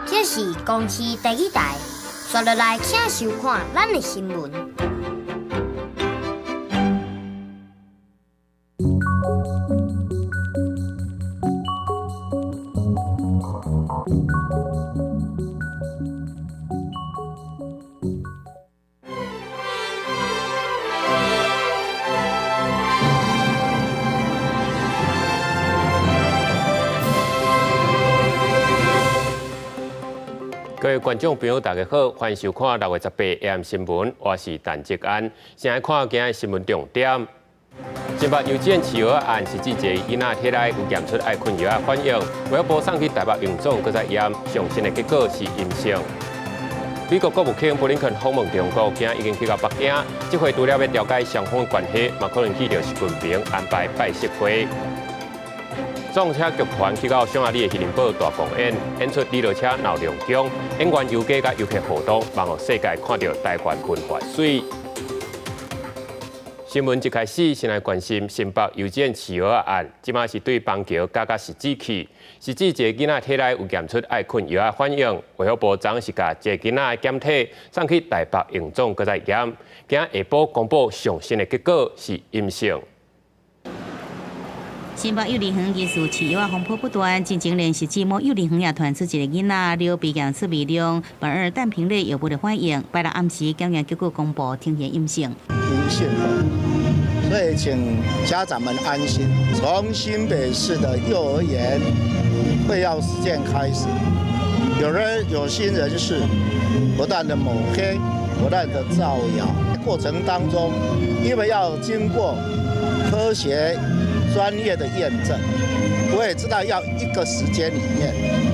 这是公司第一台，刷落来请收看咱的新闻。各位观众朋友，大家好，欢迎收看6月18 AM 新闻，我是陈哲安。先来看今日新闻重点。新北邮件企鹅案实际一囡仔体内有验出爱困药反应，卫生部送去台北荣总，搁再验上新的结果是阴性。美国国务卿布林肯访问中国，今日已经去到北京，这回除了要了解双方的关系，嘛可能去到习近平安排拜习会。撞车剧团去到匈牙利的希林堡大公园，演出李罗车闹亮宫，演员游街甲游客互动，望互世界看到台湾文化水。新闻一开始，先来关心新北邮件企鹅案，即马是对邦桥加实质去，实质一个囡仔体内有验出爱困药反应，卫生部长是甲这个囡仔的检体送去台北荣总，搁再验，今下晡公布上新的结果是阴性。新北幼儿园艺术企业风波不断，进前连续季末幼儿园也传出一个囡仔流鼻炎出微量苯二氮平类药物的反应，拜六暗时检验结果公布呈现阴性。阴性的，所以请家长们安心。从新北市的幼儿园会药实践开始，有心人士不断的抹黑，不断的造谣，过程当中，因为要经过科学专业的验证，我也知道要一个时间里面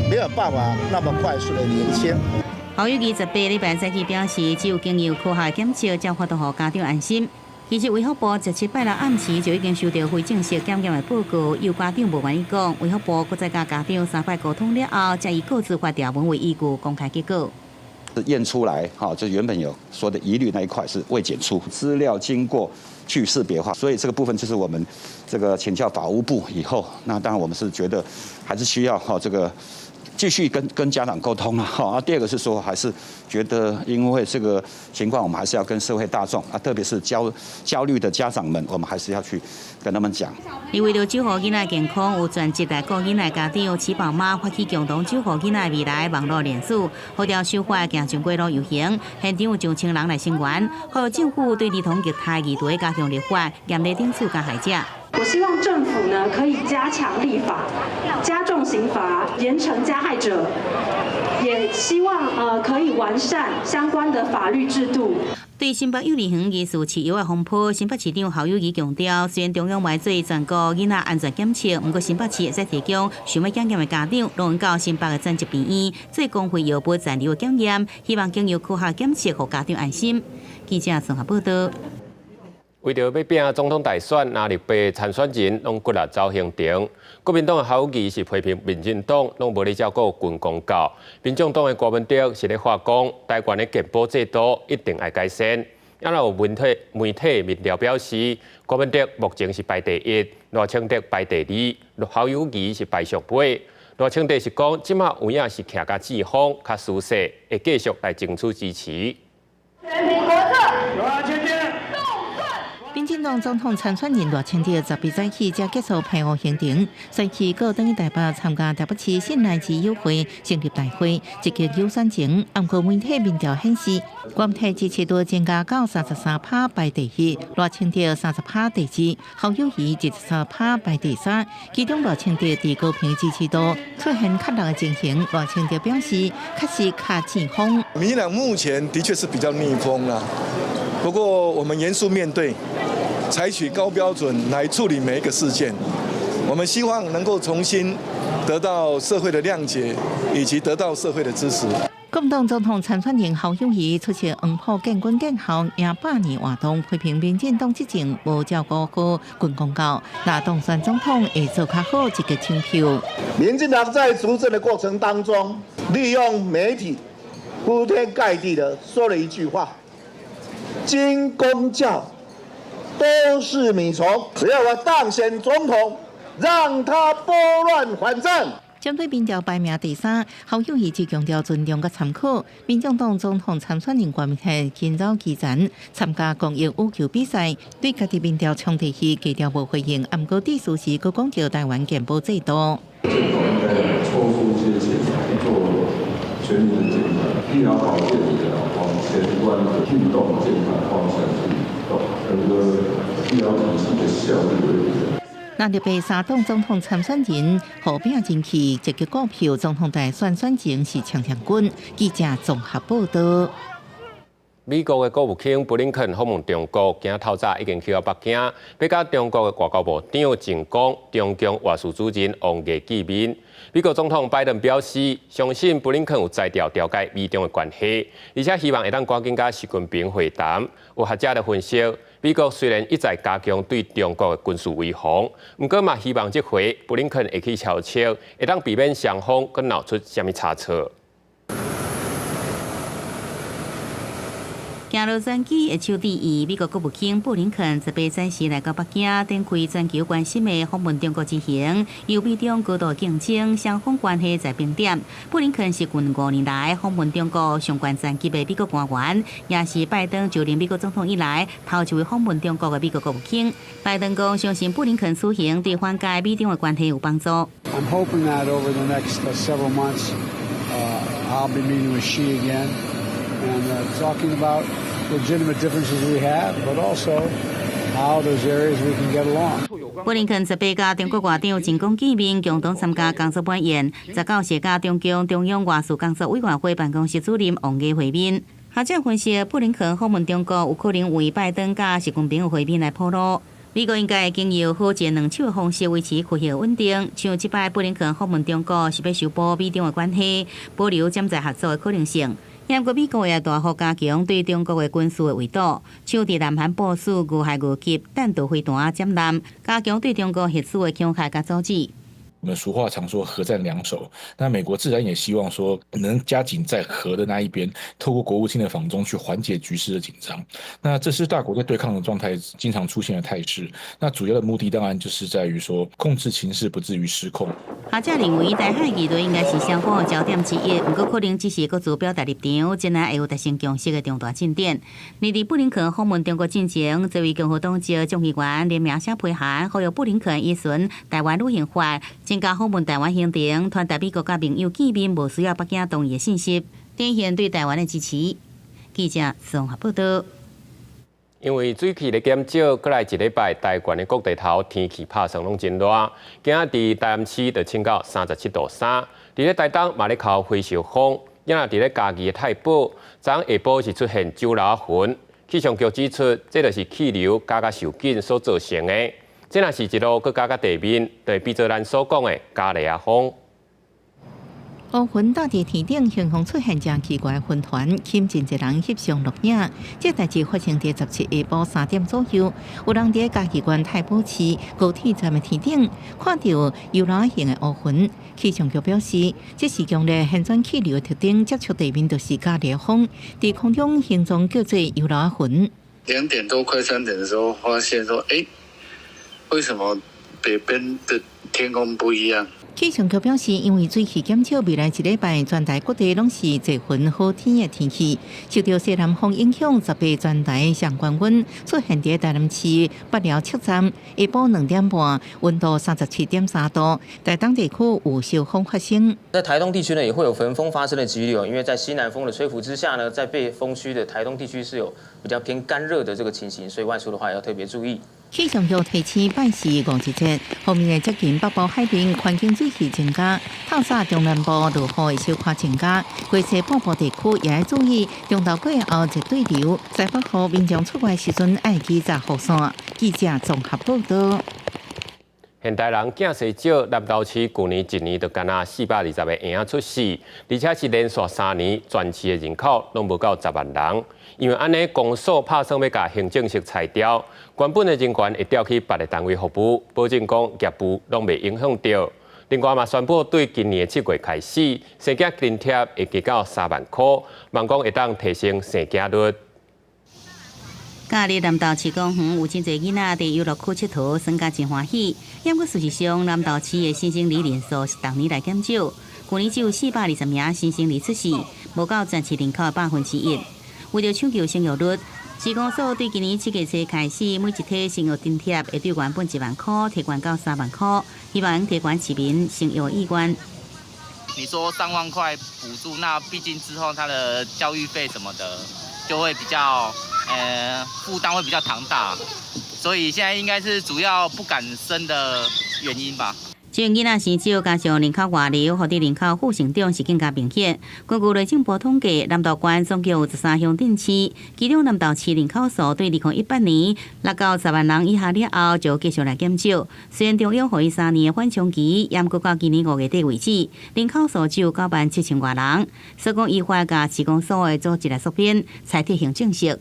没有办法那么快速的厘清。6月28日早起表示，只有经由科学检测，才发让家长安心。其实卫生部17拜六暗时就已经收到非正式检验的报告，有家长无愿意讲，卫生部搁再甲家长3摆沟通了后，才以各自发条文为依据公开结果。验出来，就原本有说的疑虑那一块是未检出，资料经过去识别化，所以这个部分就是我们这个请教法务部以后，那当然我们是觉得还是需要这个继续跟家长沟通啊。第二个是说，还是觉得因为这个情况，我们还是要跟社会大众特别是焦虑的家长们，我们还是要去跟他们讲。为了守护囡仔健康，有专职来顾囡仔家长饲宝妈发起共同守护囡仔未来网络连署，号召守法行上街路游行，现场有上千人来声援，呼吁政府对儿童虐待议题加强立法，严厉定处加害者。我希望政府呢可以加强立法，加重刑罚，严惩加害者，也希望可以完善相关的法律制度。对新北幼儿园艺术企业的风波，新北市长侯友宜强调，虽然中央外做全国囡仔安全检测，不过新北市会使提供想要检验的家长，拢到新北的专职病院做公费药物残留的检验，希望经由科学检测，让家长安心。记者综合报道。为着要拼总统大选，哪里被参选人拢骨力走行程。国民党的侯友宜是批评民进党拢无咧照顾军公教，民众党的郭文哲是咧发讲，台湾的健保制度一定要改善。也有媒体民调表示，郭文哲目前是排第1，赖清德排第2，侯友宜是排上尾。赖清德是讲，即马有影是徛甲志方较舒适，会继续来争取支持。民进党总统参选人赖清德12早起才结束陪护行程，随即过等于台北参加台北市新南市友会成立大会，积极优选前，暗过媒体民调显示，国民党支持度增加到33%排第1，赖清德30%第2，侯友宜23%排第3，其中赖清德伫高屏支持度出现较弱的情形，赖清德表示，确实较前锋。民进党目前的确是比较逆风啦，不过我们严肃面对。采取高标准来处理每一个事件。我们希望能够重新得到社会的谅解，以及得到社会的支持。国民党总统参选人侯友宜出席黄埔建军建校迎100年活动，批评民进党执政无照顾好军公教，那当选总统会做较好，积极抢票。民进党在执政的过程当中，利用媒体铺天盖地的说了一句话：军公教都是米虫，只要我当选总统，让他拨乱反正。针对民调排名第3，侯友宜只强调尊重和参考。民众党总统参选人郭明铉今早期前参加公益羽球比赛，对家己民调冲提起低调无回应，不过致辞时，佫讲到台湾健保制度。政府应该抽出一些钱来做全民的健康、医疗保健的往前端的运动健康方向去走，整个医疗体系的效率。那日被3党总统参选人何炳争气积极股票总统大选前是强军。记者综合报道。美国的国务卿布林肯访问中国，今透早已经去到北京，要甲中国的外交部长郑刚、中共外事主任王毅见面。美国总统拜登表示，相信布林肯有才调调解美中的关系，而且希望会当赶紧甲习近平会谈。有学者的分析，美国虽然一再加强对中国的军事威胁，不过嘛希望这回布林肯会去悄悄，会当避免双方佮闹出什么差错。行洛杉矶的秋第2，美国国务卿布林肯18暂时来到北京，展开全球关心的访问中国之行，由美中高度竞争，双方关系在冰点。布林肯是近5年来访问中国上关层级的美国官员，也是拜登就任美国总统以来头一位访问中国的美国国务卿。拜登讲，相信布林肯此行对缓解美中的关系有帮助。I'm hoping that over the next several months, I'll be meeting with Xi again and talking about legitimate differences we have, but also how those areas we can get along. 布林肯18甲中国外长郑刚见面，共同参加工作晚宴。19是甲中共中央外事工作委员会办公室主任王毅会面。学者分析，布林肯访问中国有可能为拜登甲习近平的会面来铺路。美国应该会经由好一2手的方式维持关系的稳定，像这摆布林肯访问中国是要修补美中的关系，保留潜在合作的可能性。不过，美国也大幅加强对中国的军事的围堵，像伫南韩部署无害无级弹道飞弹战艦，加强对中国核试的恐吓甲阻止。我们俗话常说核战两手，那美国自然也希望说能加紧在核的那一边，透过国务卿的访中去缓解局势的紧张。那这是大国在对抗的状态经常出现的态势。那主要的目的当然就是在于说控制情势不至于失控。学者认为台海议题应该是双方的焦点之一，不过可能只是各自表达立场，真乃会有达成共识的重大进展。而伫布林肯访问中国进前，这位共和党籍众议员联名写批函，呼吁布林肯依循台湾旅行法。增加访问台湾行程，传达美国甲盟友见面无需要北京同意的信息，展现对台湾的支持。记者综合报道。因为水汽的减少，过来1礼拜，台湾的各地头天气拍算拢真热。今仔伫台南市就升到37度3，伫咧台东嘛咧靠回烧风，也若伫咧嘉义的太保，昨下晡是出现酒楼云。气象局指出，这就是气流加甲受紧所造成的。这若是一路佮加地面，就变做咱所讲的加雷亚风。乌云搭伫天顶，形容出现真奇怪的云团，吸真侪人翕相录影。这代志发生伫17下晡3点左右，有人伫嘉义县太保市高铁站的天顶看到游览型的乌云。气象局表示，这是强烈旋转气流的特征，接触地面就是加雷风，伫空中形状叫做游览云。2点多快3点的时候，发现说，为什么北边的天空不一样？气象局表示，因为水汽减少，未来1礼拜全台各地拢是侪云好天的天气。受到西南风影响，18全台上高温出现伫台南市北寮测站，下晡2点半，温度37.3度。台东地区有小风发生。在台东地区呢，也会有焚风发生的几率哦，因为在西南风的吹拂之下呢，在被风区的台东地区是有比较偏干热的这个情形，所以外出的话要特别注意。气象局提醒拜四五节节，后面的接近北部海边环境水汽增加，透早中南部落雨会小可增加，规西半部地区也要注意，中昼过后热对流，西北河民众出外时阵要记查雨伞。记者综合报道。现代人见识少，南投市去年一年就干那420个婴仔出世，而且是连续3年全市的人口拢无到10万人。因为安尼，公所拍算要甲行政室裁掉，原本的人员会调去别个单位服务，保证讲业务拢未影响到。另外嘛，宣布对今年7月开始，生囝津贴会加到3万块，望讲会当提升生囝率。假日南投市公园有真侪囡仔伫游乐区佚佗，耍甲真欢喜。不过事实上，南投市的新生儿人数是逐年来减少，去年只有420名新生儿出世，无到全市人口的1/1。为了抢救生育率，市公所对今年7月初开始，每一体生育津贴会对原本1万块提悬到3万块，希望提悬市民生育意愿。你说3万块补助，那毕竟之后他的教育费什么的就会比较。负担会比较庞大，所以现在应该是主要不敢生的原因吧。只有囡仔生少，加上人口外流，或者人口负成长是更加明显。根据内政部统计，南投县总共有13乡镇市，其中南投市人口数对2018年落到10万人以下了后，就继续来减少。虽然中央给予3年的缓冲期，也不到今年5月底为止，人口数只有97000多人。所以讲，依法甲市公所的组织来缩编，才提行政室。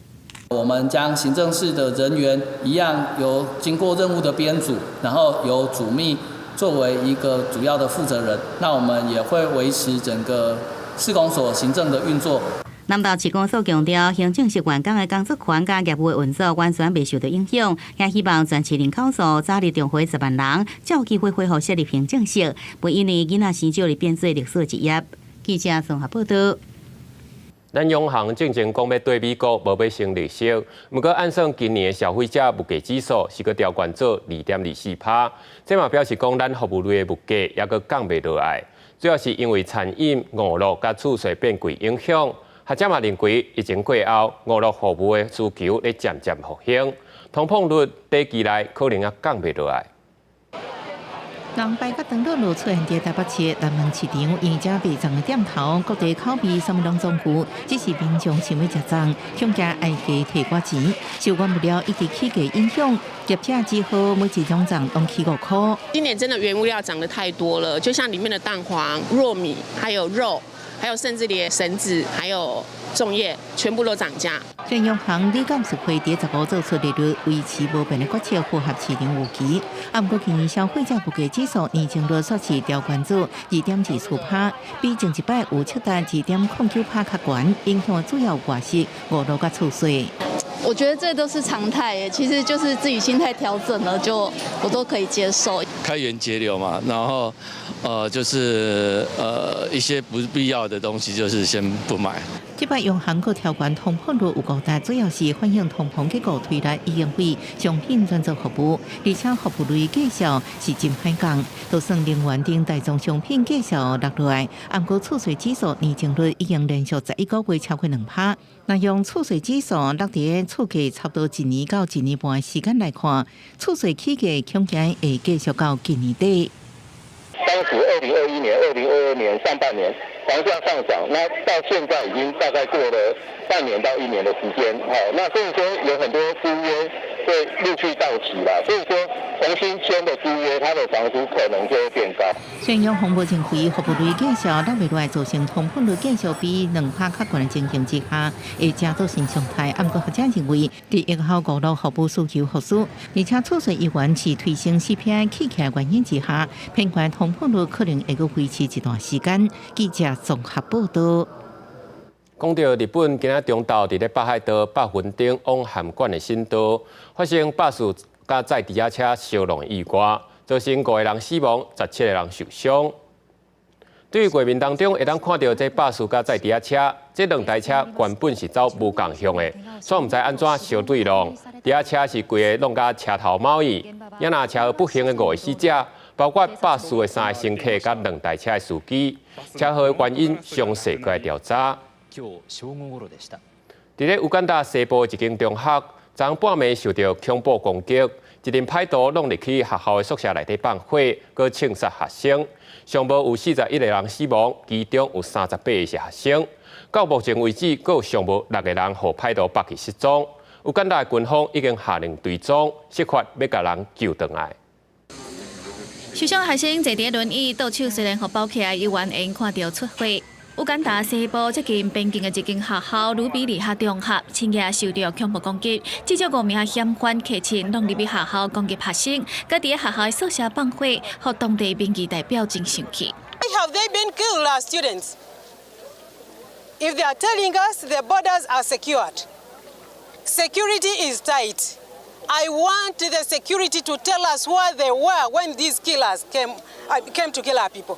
我们将行政室的人员一样由经过任务的编组，然后由主秘作为一个主要的负责人。那我们也会维持整个市公所行政的运作。南投市公所强调，行政室员工的工作权甲业务的运作完全未受到影响，也希望全市人口数早日重回10万人，才有机会恢复设立行政室，不因为囡仔生少而变做历史一页。记者综合报道。咱央行正经讲要对美国无要升利息，不过按算今年的消费者物价指数是个调悬做2.24%，这嘛表示讲咱服务类的物价也个降袂落来，主要是因为餐饮、娱乐甲厝税变贵影响。学者嘛认为，疫情过后，娱乐服务的需求咧渐渐复兴，通膨率短期内可能也降袂落来。人排甲长路出现伫台北市南门市场，因这卖粽的店头，各地口味什么拢丰富，只是民众想要食粽，恐惊爱加提寡钱，受管不了一直起价影响，业者只好每一种粽拢起5块。今年真的原物料涨得太多了，就像里面的蛋黄、糯米，还有肉。还有甚至连绳子，还有粽叶，全部都涨价。中央行李监事会第15做出利率维持无变的决策，符合市场预期。不过今年消费者物价指数年增率却是调悬至2.24%，比前一摆有7达2.09%较悬，影响主要外食、娱乐甲厝税。我觉得这都是常态耶，其实就是自己心态调整了，我都可以接受。开源节流嘛，然后就是一些不必要的东西，就是先不买。这摆央行阁调悬通膨率有5大，主要是反映通膨结果推来医用费、商品转做服务，而且服务类介绍是真歹讲，就算能源等大宗商品介绍落落来，不过厝税指数年增率已经连续11个月超过2%。那用厝税指数落伫厝价差不多1年到1年半的时间来看，厝税起价恐惊会继续到今年底。当时2021年、2022年上半年房价上涨，那到现在已经大概过了半年到1年的时间，那所以说有很多租约会陆续到期了，所以说重新签的租约，它的房租可能就会变高。宣扬红无正规服务类介绍，落未来造成通膨率继续比2%较悬的情形之下，会加做新常态。不过学者认为，伫疫后娱乐服务需求复苏，而且厝税依然是推升 CPI 起起来原因之下，偏悬通膨率可能会阁维持一段时间。记者综合报道。讲到日本今仔中昼伫咧北海道北分町往函馆的新道发生巴士甲载猪仔车相撞意外，造成5个人死亡，17个人受伤。对于国民当中会当看到这巴士甲载猪仔车，这2台车原本是走无共向的，所以唔知安怎相对弄。猪仔车是规个弄甲车头猫伊，也若车不幸的5个死者，包括巴士的3个乘客甲2台车的司机。车祸的原因详细来调查。伫咧乌干达西部一间中学，昨半暝受到恐怖攻击，一阵歹徒拢入去学校的宿舍内底放火，佮枪杀学生。上无有41个人死亡，其中有38个是学生。到目前为止，佮有上无6个人互歹徒绑去失踪。乌干达军方已经下令追踪，设法要甲人救回来。受伤学生坐伫轮椅，倒手虽然互包起来，伊原因看到出血。乌干达西部接近边境的一间学校卢比里哈中学，深夜受到恐怖攻击，至少5名嫌犯客情拢入去学校攻击学生，佮伫学校的宿舍放火，互当地民意代表真生气。Why have they been killed our students? If they are telling us their borders are secured, security is tight. I want the security to tell us where they were when these killers came to kill our people.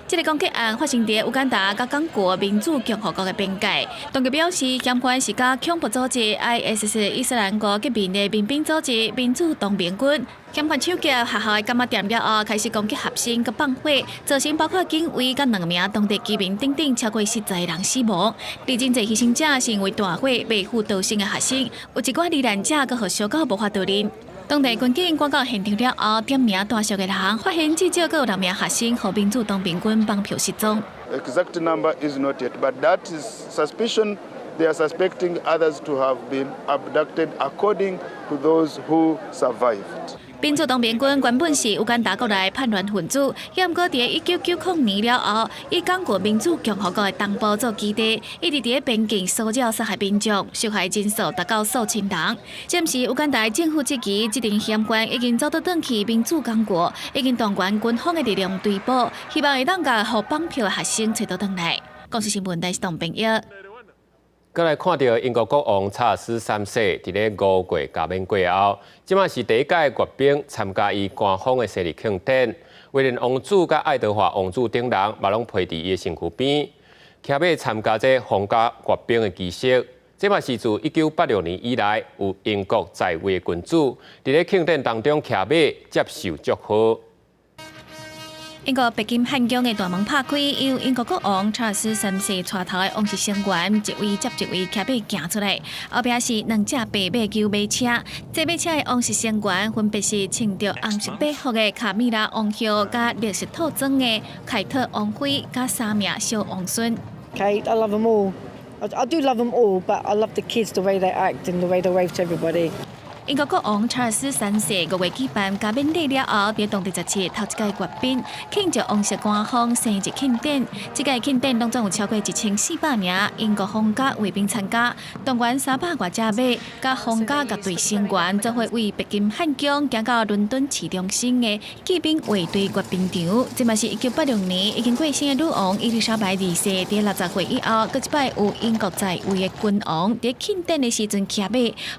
这个攻击案发生伫乌干达甲刚果民主共和国的边界。当局表示，嫌犯是甲恐怖组织 ISIS 伊斯兰国革命的民兵组织民主动民军。嫌犯抢劫学校的干嘛店了后，开始攻击学生佮放火，造成包括警卫佮2名当地居民等等超过10个人死亡。而真侪牺牲者是因为大火被护逃生的学生，有一寡罹难者佮互烧到无法逃离。当地军警赶到现场了后，点名大小的人，发现至少有6名学生和民主党民军绑票失踪。Exact number is not yet, but that is suspicion. They are suspecting others to have been abducted, according to those who survived. 民主党民军原本是乌干达国内叛乱分子，不过伫1990年了后，以刚果民主共和国的东部做基地，一直伫边境骚扰杀害民众，受害人数达到数千人。暂时乌干达政府质疑这名嫌犯已经走到转去民主刚果，已经动员军方的力量追捕，希望会当甲互绑票的学生找到转来。公司新闻台是董平一。再来看到英国国王查尔斯3世伫咧5月加冕过后，即马是第一届阅兵参加伊官方的生日庆典。威廉王子甲爱德华王子等人嘛拢陪伫伊的身躯边，徛要参加这皇家阅兵的仪式。这嘛是自1986年以来有英国在位的君主伫咧庆典当中徛要接受祝贺。英国北京汉宫的大门拍开，由英国国王查尔斯3世带头的王室成员一位接一位徛马行出来，后壁是2只白马厩马车。这马车的王室成员分别是穿着红色礼服的卡米拉王后，甲绿色套装的凯特王妃，甲3名小王孙。Kate, I love them all. I do love them all, but I love the kids, the way they act and the way they wave to everybody. 英国国王查尔斯3世5月举办加冕礼了后，在当地17头一届阅兵，庆祝王室官方生日庆典。这届庆典拢总有超过1400名英国皇家卫兵参加，动员300多只马，甲皇家各队成员做伙为北京汉宫行到伦敦市中心的骑兵卫队阅兵场。这嘛是1986年已经过身的女王伊丽莎白2世伫60岁以后，搁一摆有英国在位的君王伫庆典的时阵骑马，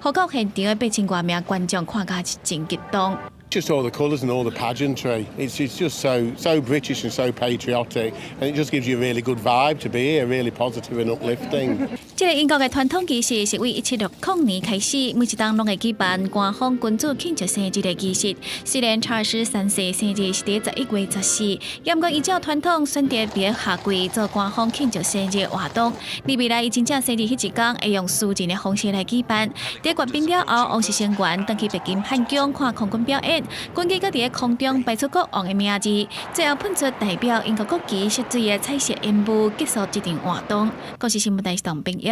互到现场的8千多名观众看甲是真激动。Just all the colours and all the pageantry. It's just so British and so patriotic, and it just gives you a really good vibe to be here, really positive and uplifting. 这个英国的传统仪式是为1760年开始，每一档拢会举办官方君主庆祝生日的仪式。虽然查尔斯3世生日是伫11月14，不过依照传统选择伫夏季做官方庆祝生日活动。而未来伊真正生日迄一天，会用私人的方式来举办。伫阅兵了后，王室成员登去北京汉宫看空军表演。军机搁伫空中摆出国王的名字，最后喷出代表英国国旗色水的彩色烟雾，结束这场活动。国视新闻台是董冰玉。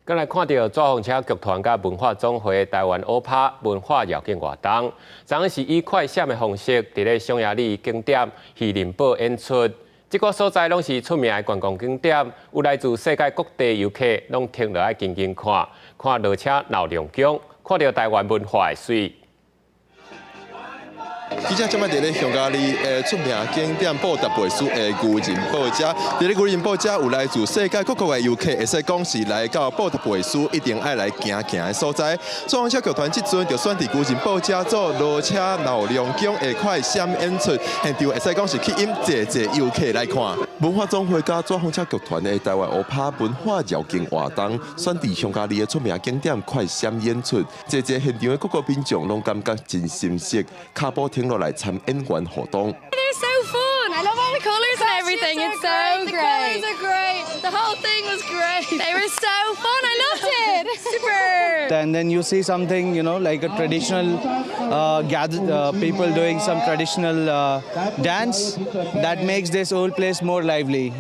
再来看到抓风车剧团甲文化总会台湾欧趴文化摇滚活动，昨日是以快闪的方式，伫咧匈牙利景点希林堡演出。这个所在拢是出名的观光景点，有来自世界各地游客拢停落来静静看，看热车闹亮宫，看到台湾文化的水。其实即摆伫咧匈牙利出名景点布达佩斯的渔人堡遮，伫咧渔人堡遮有来自世界各国的游客，会使讲是来到布达佩斯一定爱来行行的所在。抓风车剧团即阵就选伫渔人堡遮做罗车闹亮宫的快闪演出，现场会使讲是吸引侪游客来看。文化总会甲抓风车剧团的台湾欧趴文化摇滚活动，选伫匈牙利的出名景点快闪演出，侪现场的各国民众拢感觉真新鲜，脚步停落来参演员活动。It is so fun. I love all the colours and everything. It's so great. The colours are great. The whole thing was great. They were so fun. I loved it. Super. and then you see something, like a traditional people doing some traditional dance that makes this whole place more lively.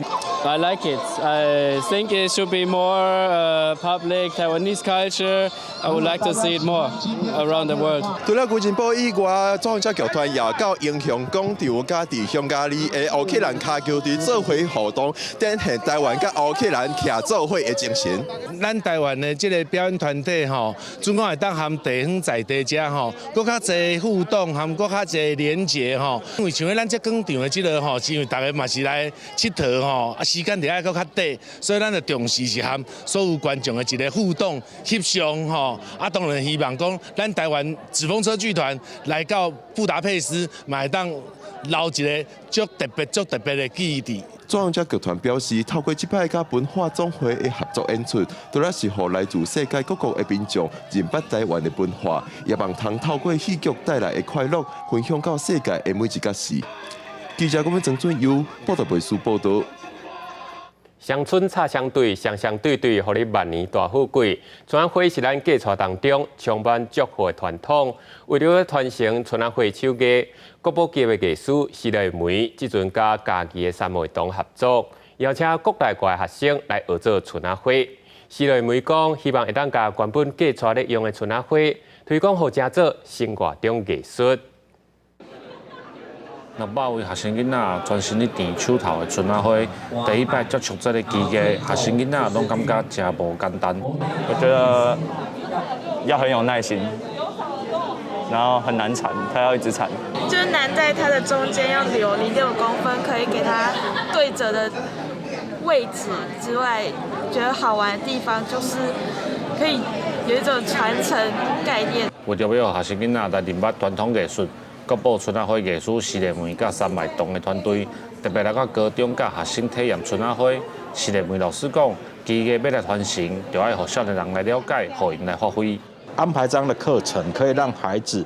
I like it. I think it should be more public Taiwanese culture. I would like to see it more around the world. 除了古晋堡以外，总车剧团也到英雄广场、甲伫香咖哩的乌克兰卡球队做伙活动，展现台湾甲乌克兰徛做伙的精神。咱台湾的这个表演团体吼，总共会当含地方在地者吼，搁较侪互动，含搁较侪连结吼。因为像咱这广场的这个吼，因为大家嘛是来佚佗吼，时间就爱搁较短，所以咱就重视是含所有观众的一个互动、翕相吼。当然希望讲咱台湾纸风车剧团来到布达佩斯，嘛会当留一个足特别的记忆地。壮家剧团表示，透过这摆甲文化总会的合作演出，除了是互来自世界各国的民众认捌台湾的文化，也望通透过戏剧带来的快乐，分享到世界的每一角事。记者郭曾准由报道卫视报道。乡村插相对，双双对对，互你万年大富贵。春仔会是咱过错当中充满祝福的传统。为了传承春仔会手艺，国宝级的艺术施丽梅即阵甲家己的三妹同合作，邀请国内外学生来学做春仔会。施丽梅讲，希望会当甲原本过错咧用的春仔会推广互正做生活中艺术。那把为学生囡仔专心咧填手头的春仔花，第一摆接触这个技艺，学生囡仔拢感觉真无简单。我觉得要很有耐心，然后很难缠，它要一直缠。就是难在它的中间要留离6公分，可以给它对折的位置之外，觉得好玩的地方就是可以有一种传承概念。为着要学生囡仔来认捌传统艺术。国宝春仔花艺术施丽梅甲三脉同的团队，特别来到高中甲学生体验春仔花。施丽梅老师讲，技艺要来传承，就要让少年人来了解，让因来发挥。安排这样的课程，可以让孩子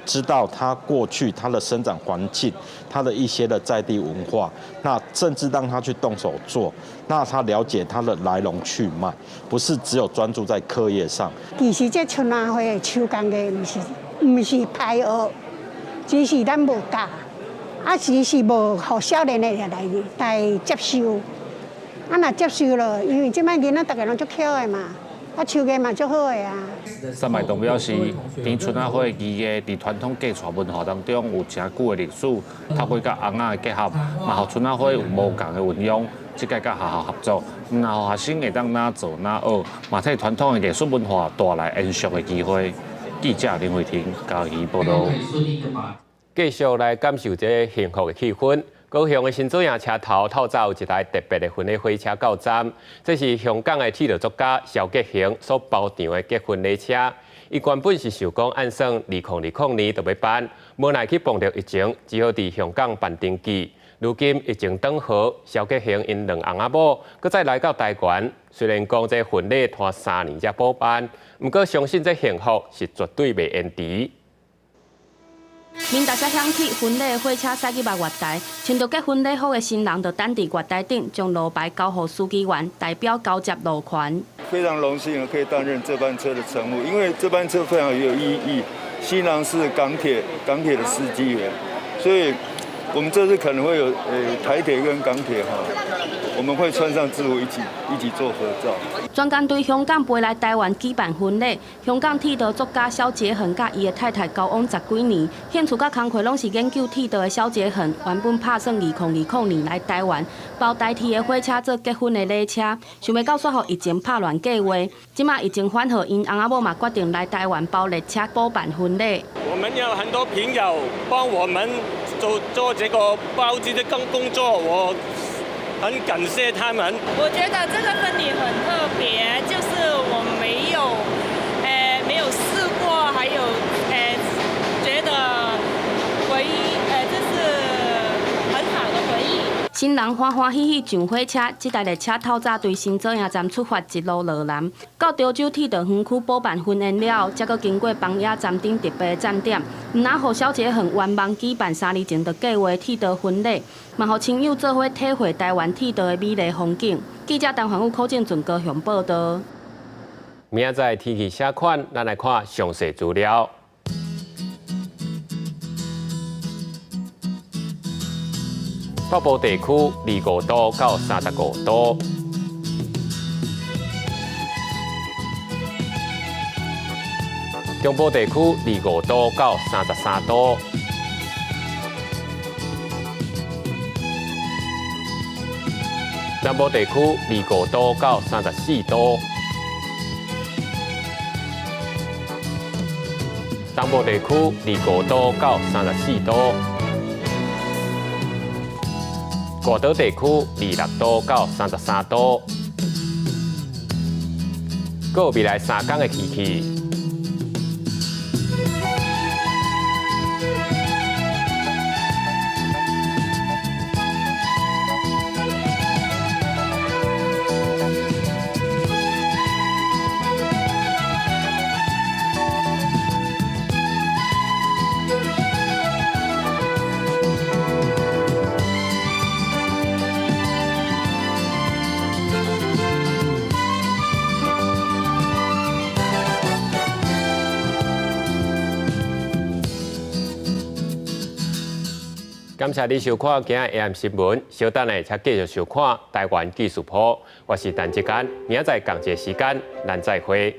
知道他过去他的生长环境，他的一些的在地文化，那甚至让他去动手做，那他了解他的来龙去脉，不是只有专注在课业上。其实这春仔花的手工艺，唔是歹学。只是咱无教，只是无互少年的来接受。若接受了，因为即摆囡仔大家拢足巧的嘛，手艺嘛足好的啊。三脉同表示，甜春仔花的技艺伫传统家传文化当中有真久的历史，透过甲红仔的结合，嘛互春仔花有无共的运用。即个甲学校合作，然后学生会当哪做哪学，嘛替传统的艺术文化带来延续的机会。记者林慧婷嘉义报道。继续来感受这个幸福的气氛。高雄的新左营车头透早有一台特别的婚礼火车到站，这是香港的铁道作家萧杰雄所包场的结婚列车。伊原本是想讲按算2020年就要办，无奈去碰到疫情，只好伫香港办登记。如今疫情转好，萧杰雄因2翁仔某，搁再来到台湾。虽然讲这婚礼拖3年才补办，不过相信这幸福是绝对袂延迟。民大社响起婚礼的火车驶入月台，穿着结婚礼服的新人就等伫月台顶，将路牌交予司机员，代表交接路权。非常荣幸可以担任这班车的乘务，因为这班车非常有意义。新郎是港铁的司机员，所以我们这次可能会有台铁跟港铁我们会穿上制服一起做合照。专工对香港飞来台湾举办婚礼，香港铁道作家萧杰恒甲伊的太太交往10几年，兴趣甲工课拢是研究铁道的萧杰恒，原本打算2020年来台湾包代替的火车做结婚的列车，想要到煞互疫情拍乱计划。即马疫情缓和，因翁仔某嘛决定来台湾包列车补办婚礼。我们有很多朋友帮我们做这个包机的工作，我很感谢他们。我觉得这个婚礼很特别，就是我没有试过，还有觉得这是很好的回忆。新人欢欢喜喜上火车，这台列车透早对新左营站出发，一路落南，到潮州铁道园区补办婚宴了后，才阁经过邦雅站顶特别的站点，唔哪互萧杰恒圆梦举办3年前就计划铁道婚礼，嘛互亲友做伙体会台湾铁道的美丽风景。记者陈焕武、柯建准高雄报道。明仔载天气啥款，咱来看详细资料。北部地区25度到35度，中部地区25度到33度，南部地区25度到34度，东部地区25度到34度。外岛地区26度到33度，还有未来3天的天气。感谢你收看今日 AM 新闻，稍等下才继续收看台湾技术铺。我是陈志坚，明仔载同一个时间，咱再会。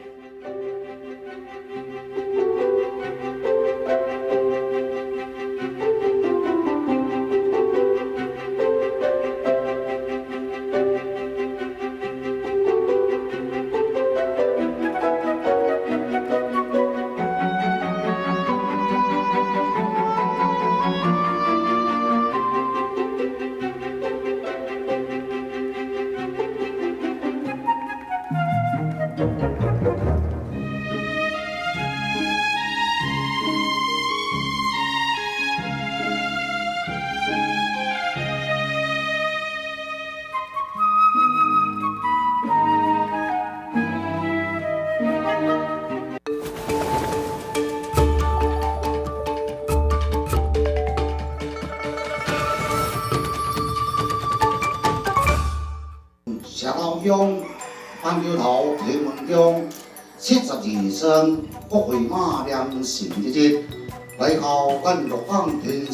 石頭鄉、番橋頭、屯門鄉72聲國會馬良善之節，為求跟陸方團